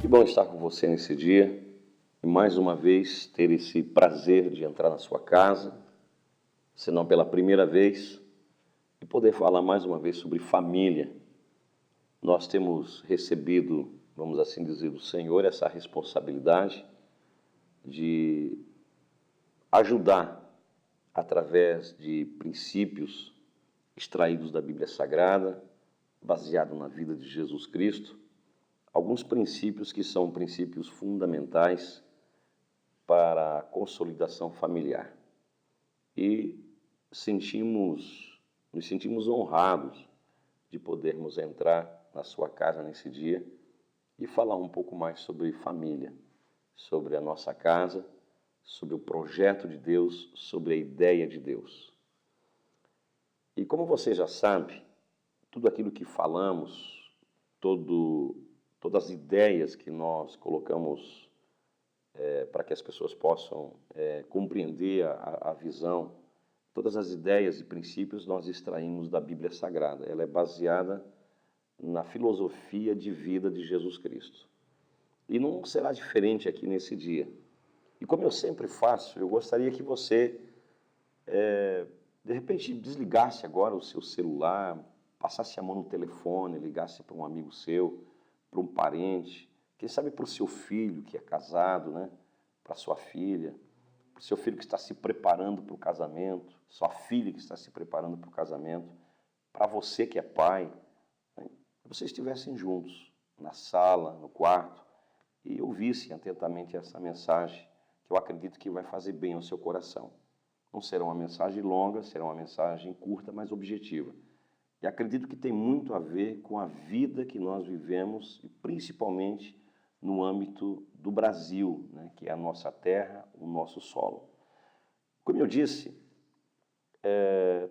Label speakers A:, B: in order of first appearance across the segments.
A: Que bom estar com você nesse dia e mais uma vez ter esse prazer de entrar na sua casa, se não pela primeira vez, e poder falar mais uma vez sobre família. Nós temos recebido, vamos assim dizer, do Senhor essa responsabilidade de ajudar através de princípios extraídos da Bíblia Sagrada, baseado na vida de Jesus Cristo, alguns princípios que são princípios fundamentais para a consolidação familiar. E nos sentimos honrados de podermos entrar na sua casa nesse dia e falar um pouco mais sobre família, sobre a nossa casa, sobre o projeto de Deus, sobre a ideia de Deus. E como você já sabe, tudo aquilo que falamos, todas as ideias que nós colocamos para que as pessoas possam compreender a visão, todas as ideias e princípios nós extraímos da Bíblia Sagrada. Ela é baseada na filosofia de vida de Jesus Cristo. E não será diferente aqui nesse dia. E como eu sempre faço, eu gostaria que você, de repente, desligasse agora o seu celular, passasse a mão no telefone, ligasse para um amigo seu, para um parente, quem sabe para o seu filho que é casado, né? Para sua filha, para o seu filho que está se preparando para o casamento, sua filha que está se preparando para o casamento, para você que é pai, né? Que vocês estivessem juntos, na sala, no quarto, e ouvissem atentamente essa mensagem, que eu acredito que vai fazer bem ao seu coração. Não será uma mensagem longa, será uma mensagem curta, mas objetiva. E acredito que tem muito a ver com a vida que nós vivemos, e principalmente no âmbito do Brasil, né, que é a nossa terra, o nosso solo. Como eu disse,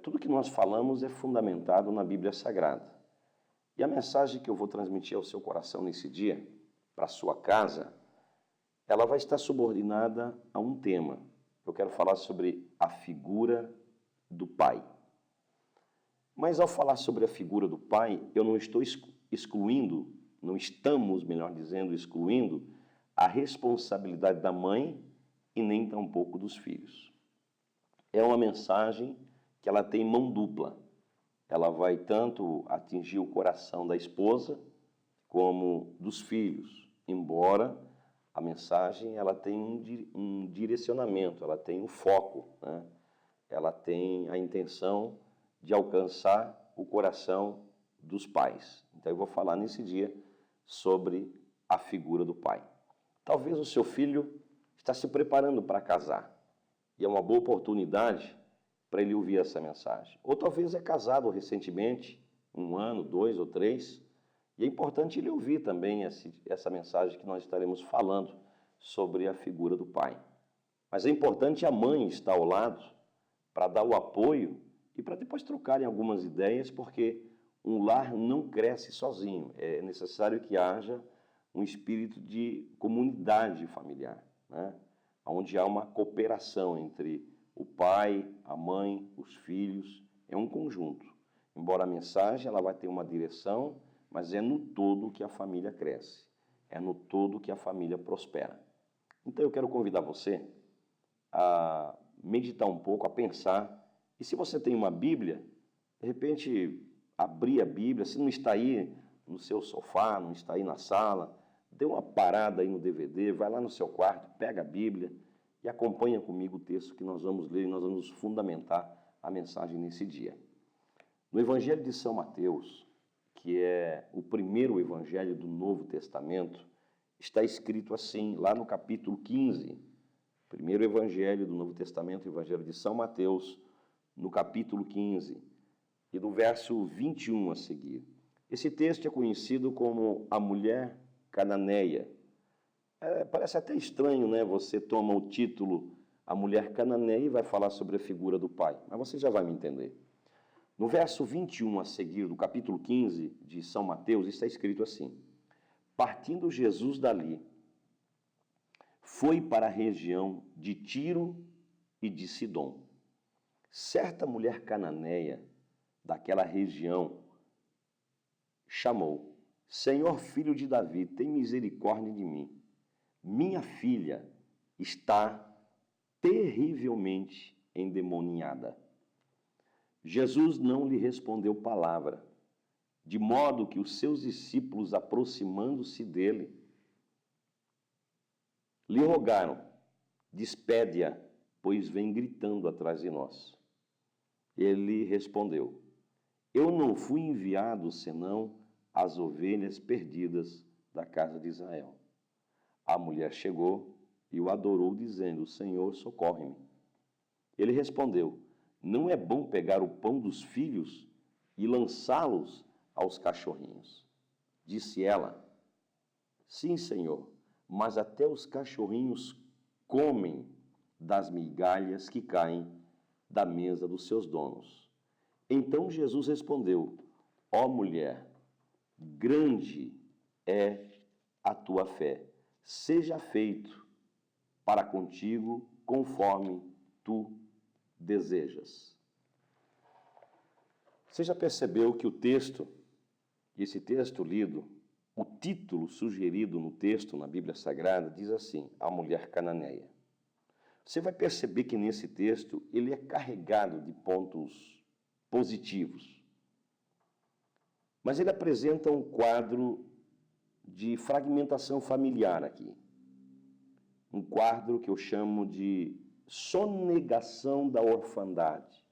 A: tudo que nós falamos é fundamentado na Bíblia Sagrada. E a mensagem que eu vou transmitir ao seu coração nesse dia, para a sua casa, ela vai estar subordinada a um tema. Eu quero falar sobre a figura do pai. Mas ao falar sobre a figura do pai, eu não estou excluindo, não estamos, melhor dizendo, excluindo a responsabilidade da mãe e nem tampouco dos filhos. É uma mensagem que ela tem mão dupla. Ela vai tanto atingir o coração da esposa como dos filhos, embora a mensagem ela tem um direcionamento, ela tem um foco, né? Ela tem a intenção de alcançar o coração dos pais. Então eu vou falar nesse dia sobre a figura do pai. Talvez o seu filho está se preparando para casar e é uma boa oportunidade para ele ouvir essa mensagem. Ou talvez é casado recentemente, 1 ano, 2 ou 3, e é importante ele ouvir também essa mensagem que nós estaremos falando sobre a figura do pai. Mas é importante a mãe estar ao lado para dar o apoio e para depois trocarem algumas ideias, porque um lar não cresce sozinho. É necessário que haja um espírito de comunidade familiar, né? Onde há uma cooperação entre o pai, a mãe, os filhos. É um conjunto. Embora a mensagem ela vai ter uma direção, mas é no todo que a família cresce. É no todo que a família prospera. Então eu quero convidar você a meditar um pouco, a pensar. E se você tem uma Bíblia, de repente abrir a Bíblia, se não está aí no seu sofá, não está aí na sala, dê uma parada aí no DVD, vai lá no seu quarto, pega a Bíblia e acompanha comigo o texto que nós vamos ler e nós vamos fundamentar a mensagem nesse dia. No Evangelho de São Mateus, que é o primeiro evangelho do Novo Testamento, está escrito assim, lá no capítulo 15, primeiro evangelho do Novo Testamento, o Evangelho de São Mateus, no capítulo 15, e do verso 21 a seguir. Esse texto é conhecido como a mulher cananeia. Parece até estranho, né? Você toma o título A Mulher Cananeia e vai falar sobre a figura do pai, mas você já vai me entender. No verso 21 a seguir do capítulo 15 de São Mateus, está escrito assim: partindo Jesus dali, foi para a região de Tiro e de Sidom. Certa mulher cananeia daquela região chamou Senhor, filho de Davi, tem misericórdia de mim. Minha filha está terrivelmente endemoniada. Jesus não lhe respondeu palavra, de modo que os seus discípulos, aproximando-se dele, lhe rogaram: despede-a, pois vem gritando atrás de nós. Ele respondeu: eu não fui enviado senão às ovelhas perdidas da casa de Israel. A mulher chegou e o adorou, dizendo: Senhor, socorre-me. Ele respondeu: não é bom pegar o pão dos filhos e lançá-los aos cachorrinhos. Disse ela: sim, Senhor, mas até os cachorrinhos comem das migalhas que caem da mesa dos seus donos. Então Jesus respondeu: ó mulher, grande é a tua fé. Seja feito para contigo conforme tu desejas. Você já percebeu que esse texto lido, o título sugerido no texto, na Bíblia Sagrada, diz assim: a mulher cananeia. Você vai perceber que nesse texto ele é carregado de pontos positivos. Mas ele apresenta um quadro de fragmentação familiar aqui. Um quadro que eu chamo de sonegação da orfandade,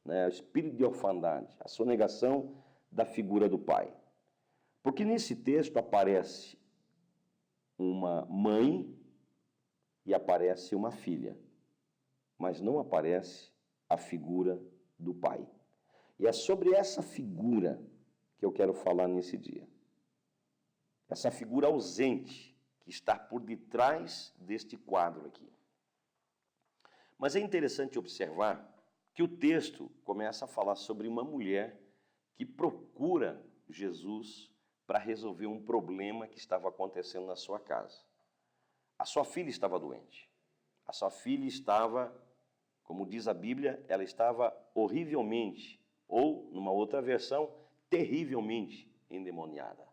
A: né? O espírito de orfandade, a sonegação da figura do pai. Porque nesse texto aparece uma mãe e aparece uma filha, mas não aparece a figura do pai. E é sobre essa figura que eu quero falar nesse dia. Essa figura ausente que está por detrás deste quadro aqui. Mas é interessante observar que o texto começa a falar sobre uma mulher que procura Jesus para resolver um problema que estava acontecendo na sua casa. A sua filha estava doente. A sua filha estava, como diz a Bíblia, ela estava horrivelmente, ou, numa outra versão, terrivelmente endemoniada.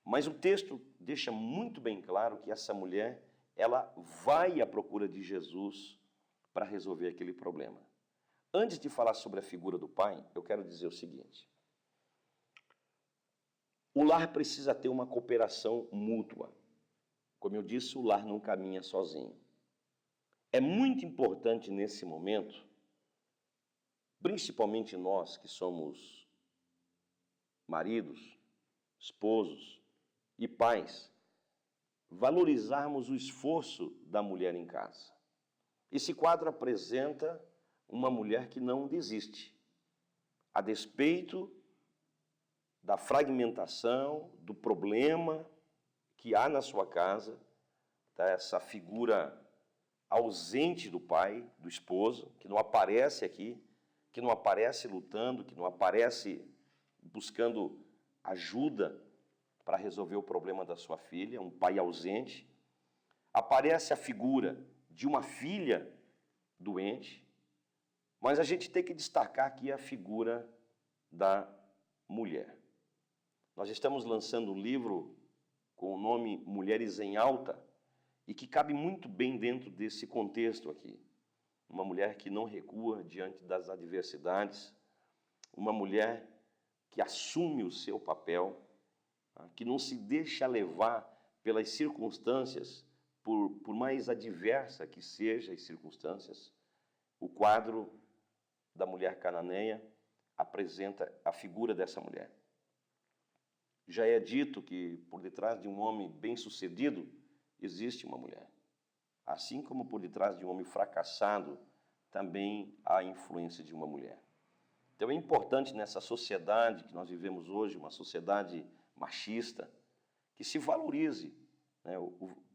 A: Mas o texto deixa muito bem claro que essa mulher, ela vai à procura de Jesus para resolver aquele problema. Antes de falar sobre a figura do pai, eu quero dizer o seguinte: o lar precisa ter uma cooperação mútua. Como eu disse, o lar não caminha sozinho. É muito importante nesse momento, principalmente nós que somos maridos, esposos e pais, valorizarmos o esforço da mulher em casa. Esse quadro apresenta uma mulher que não desiste, a despeito da fragmentação, do problema que há na sua casa, tá? Essa figura ausente do pai, do esposo, que não aparece aqui, que não aparece lutando, que não aparece buscando ajuda para resolver o problema da sua filha, um pai ausente. Aparece a figura de uma filha doente, mas a gente tem que destacar aqui a figura da mulher. Nós estamos lançando um livro com o nome Mulheres em Alta e que cabe muito bem dentro desse contexto aqui. Uma mulher que não recua diante das adversidades, uma mulher que assume o seu papel, que não se deixa levar pelas circunstâncias, por mais adversa que sejam as circunstâncias. O quadro da mulher cananeia apresenta a figura dessa mulher. Já é dito que por detrás de um homem bem-sucedido existe uma mulher. Assim como por detrás de um homem fracassado também há a influência de uma mulher. Então é importante nessa sociedade que nós vivemos hoje, uma sociedade machista, que se valorize, né,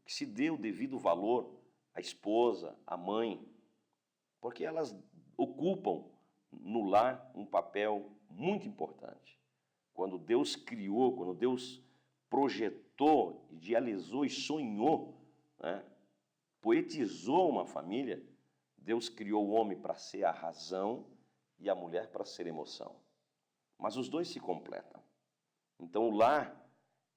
A: que se dê o devido valor à esposa, à mãe, porque elas ocupam no lar um papel muito importante. Quando Deus criou, quando Deus projetou, idealizou e sonhou, né, poetizou uma família, Deus criou o homem para ser a razão e a mulher para ser emoção. Mas os dois se completam. Então o lar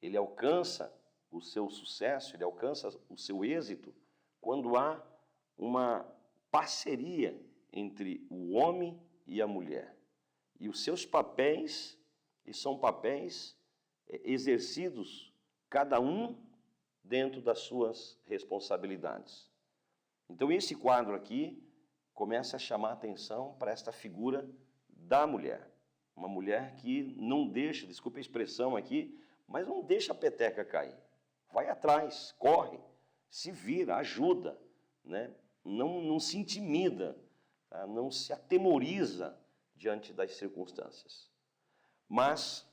A: ele alcança o seu sucesso, ele alcança o seu êxito quando há uma parceria entre o homem e a mulher. E os seus papéis, e são papéis exercidos, cada um dentro das suas responsabilidades. Então esse quadro aqui começa a chamar a atenção para esta figura da mulher. Uma mulher que não deixa, desculpe a expressão aqui, mas não deixa a peteca cair. Vai atrás, corre, se vira, ajuda, né? Não se intimida, tá? Não se atemoriza diante das circunstâncias. Mas,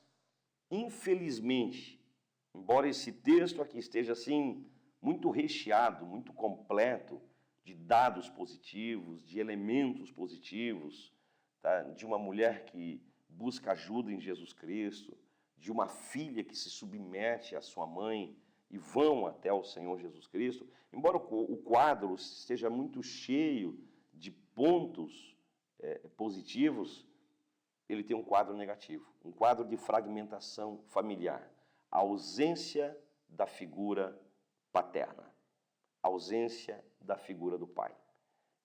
A: infelizmente, embora esse texto aqui esteja assim muito recheado, muito completo de dados positivos, de elementos positivos, tá? De uma mulher que busca ajuda em Jesus Cristo, de uma filha que se submete à sua mãe e vão até o Senhor Jesus Cristo, embora o quadro esteja muito cheio de pontos positivos, ele tem um quadro negativo, um quadro de fragmentação familiar, a ausência da figura paterna, a ausência da figura do pai.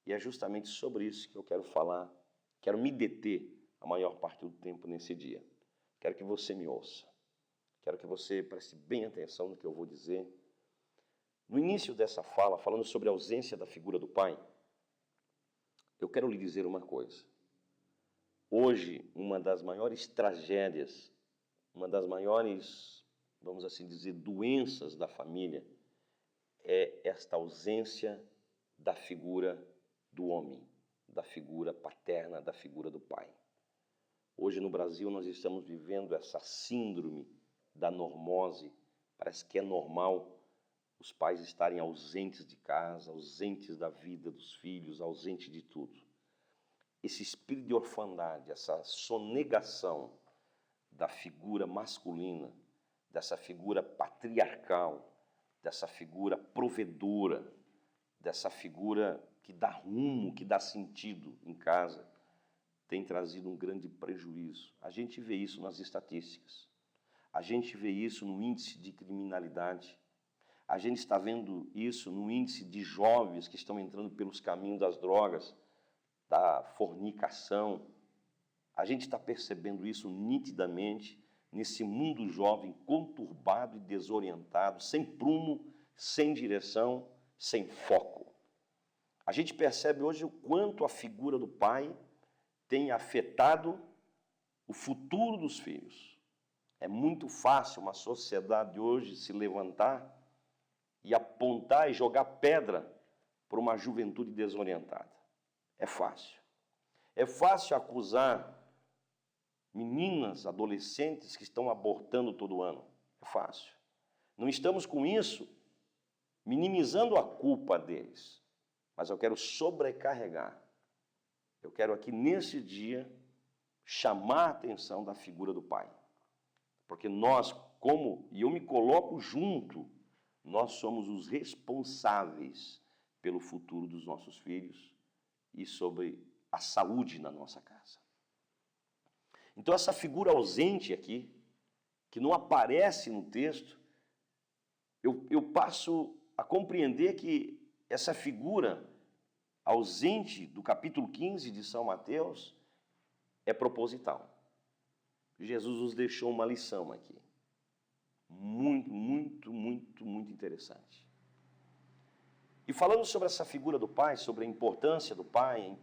A: E é justamente sobre isso que eu quero falar, quero me deter a maior parte do tempo nesse dia. Quero que você me ouça, quero que você preste bem atenção no que eu vou dizer. No início dessa fala, falando sobre a ausência da figura do pai, eu quero lhe dizer uma coisa. Hoje, uma das maiores tragédias, uma das maiores, vamos assim dizer, doenças da família é esta ausência da figura do homem, da figura paterna, da figura do pai. Hoje no Brasil nós estamos vivendo essa síndrome da normose. Parece que é normal os pais estarem ausentes de casa, ausentes da vida dos filhos, ausentes de tudo. Esse espírito de orfandade, essa sonegação da figura masculina, dessa figura patriarcal, dessa figura provedora, dessa figura que dá rumo, que dá sentido em casa, tem trazido um grande prejuízo. A gente vê isso nas estatísticas, a gente vê isso no índice de criminalidade, a gente está vendo isso no índice de jovens que estão entrando pelos caminhos das drogas, da fornicação. A gente está percebendo isso nitidamente nesse mundo jovem conturbado e desorientado, sem prumo, sem direção, sem foco. A gente percebe hoje o quanto a figura do pai tem afetado o futuro dos filhos. É muito fácil uma sociedade hoje se levantar e apontar e jogar pedra para uma juventude desorientada. É fácil. É fácil acusar meninas, adolescentes que estão abortando todo ano. É fácil. Não estamos com isso minimizando a culpa deles, mas eu quero sobrecarregar. Eu quero aqui nesse dia chamar a atenção da figura do pai. Porque nós, e eu me coloco junto, nós somos os responsáveis pelo futuro dos nossos filhos e sobre a saúde na nossa casa. Então essa figura ausente aqui, que não aparece no texto, eu passo a compreender que essa figura ausente do capítulo 15 de São Mateus é proposital. Jesus nos deixou uma lição aqui, muito interessante. E falando sobre essa figura do pai, sobre a importância do pai em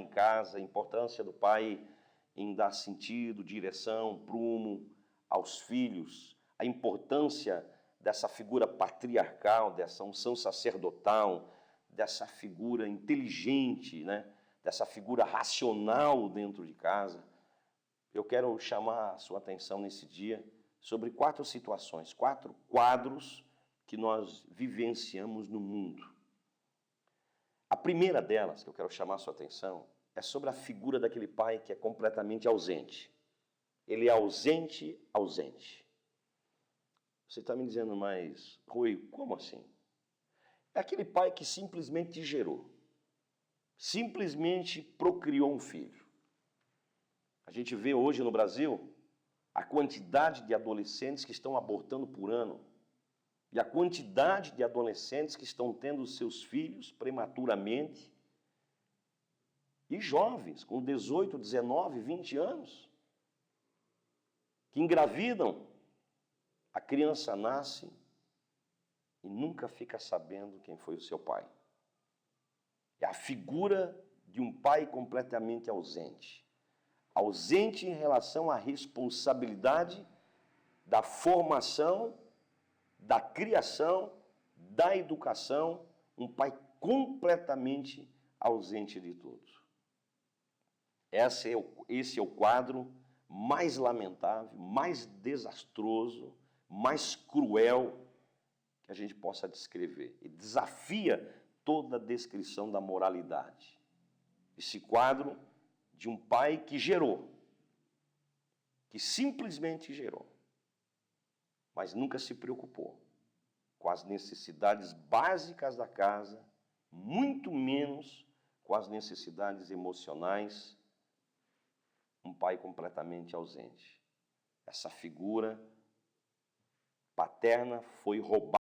A: casa, a importância do pai em dar sentido, direção, prumo aos filhos, a importância dessa figura patriarcal, dessa unção sacerdotal, dessa figura inteligente, né? Dessa figura racional dentro de casa, eu quero chamar a sua atenção nesse dia sobre 4 situações, 4 quadros que nós vivenciamos no mundo. A primeira delas, que eu quero chamar a sua atenção, é sobre a figura daquele pai que é completamente ausente. Ele é ausente. Você está me dizendo, mas, Rui, como assim? É aquele pai que simplesmente gerou, simplesmente procriou um filho. A gente vê hoje no Brasil a quantidade de adolescentes que estão abortando por ano e a quantidade de adolescentes que estão tendo seus filhos prematuramente e jovens com 18, 19, 20 anos que engravidam, a criança nasce e nunca fica sabendo quem foi o seu pai. É a figura de um pai completamente ausente. Ausente em relação à responsabilidade da formação, da criação, da educação, um pai completamente ausente de tudo. Esse é o quadro mais lamentável, mais desastroso, mais cruel que a gente possa descrever. E desafia toda a descrição da moralidade. Esse quadro de um pai que gerou, que simplesmente gerou, mas nunca se preocupou com as necessidades básicas da casa, muito menos com as necessidades emocionais. Um pai completamente ausente. Essa figura paterna foi roubada